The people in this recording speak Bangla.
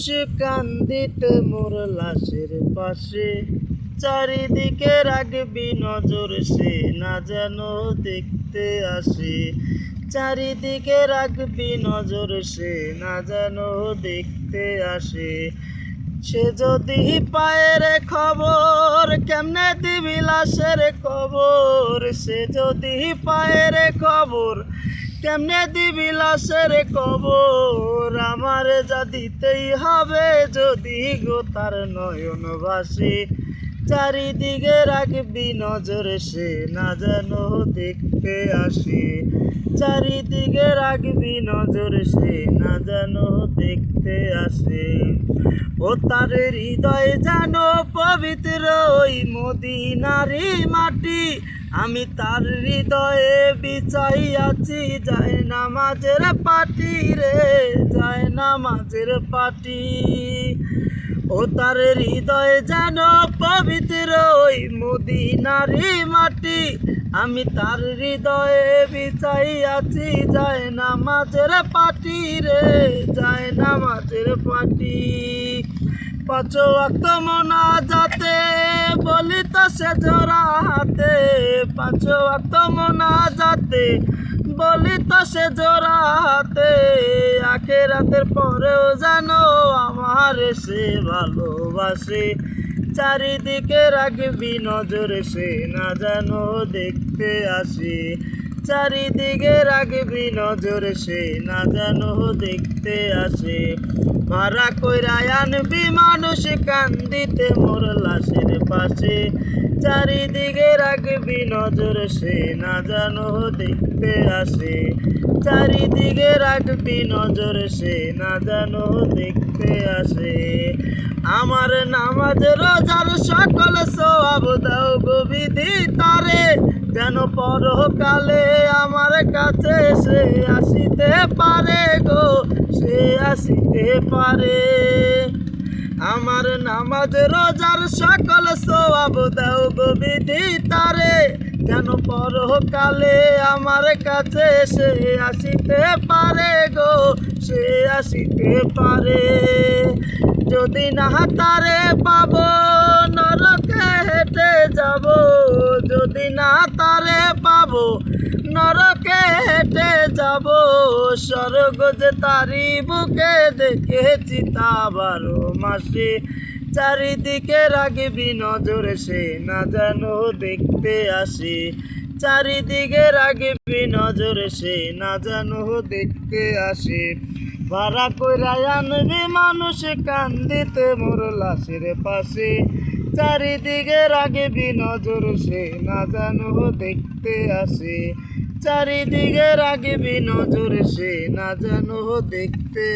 সে কান্দিতে মোর লাশের পাশে, চারিদিকে রাখবি নজর সে না যেন দেখতে আসে। চারিদিকে রাখবি নজর সে না যেন দেখতে আসে। সে যদি পায়ের খবর কেমনে দিবি লাশের খবর। সে যদি পায়ের খবর কেমনে দিবি লাশের খবর। আমার যা দিতেই হবে যদি গো তার নয়ন ভাসে। চারিদিকে রাখবি নজর সে না যেন দেখতে আসে। চারিদিকে রাখবি নজর সে না যেন দেখতে আসে। ও তার হৃদয় যেন পবিত্র ওই মদিনারি মাটি। আমি তার হৃদয়ে বিছাইয়াছি যায় নামাজের পাটি রে, যায় নামাজের পাটি। ও তার হৃদয় যেন পবিত্র ওই মদিনারি মাটি। আমি তার হৃদয়ে বিছাইয়াছি যায় নামাজের পাটি রে, যায় নামাজের পাটি। পাঁচ ওয়াক্ত মোনাজাতে বলি তো সে জোড়া হাতে। পাঁচ ওয়াক্ত মোনাজাতে বলি তো সে জোড়া হাতে। আখিরাতের পরেও জানো আমার সে ভালোবাসে। চারিদিকে রাখবি নজর সে না যেন দেখতে আসে। চারিদিকে রাখবি নজর সে না যেন দেখতে আসে। ভাড়া কইরা আনবি মানুষ কান্দিতে মোর লাশের পাশে। চারিদিকে রাখবি নজর সে না যেন দেখতে আসে। চারিদিকে রাখবি নজর সে না যেন দেখতে আসে। আমার নামাজ রোজার সকল সওয়াব দাও গো বিধি তারে। যেন পরকালে আমার কাছে সে আসিতে পারে গো, সে আসিতে পারে। আমার নামাজ রোজার সকল সওয়াব দাও গো বিধি তারে। যেন পরকালে আমার কাছে সে আসিতে পারে গো, সে আসিতে পারে। যদি না তারে পাবো নরকে হেঁটে যাব। যদি না তারে পাবো নরকে হেঁটে যাব। স্বর্গ যে তারি বুকে দেখেছি তা 12 মাসে। চারিদিকে রাখবি নজর সে না যেন দেখতে আসে। চারিদিকে রাখবি নজর সে না যেন দেখতে আসে। ভাড়া কইরা আনবি মানুষ কান্দিতে মোর লাশের পাশে। চারিদিকে রাখবি নজর সে না যেন দেখতে আসে। চারিদিকে রাখবি নজর সে না যেন দেখতে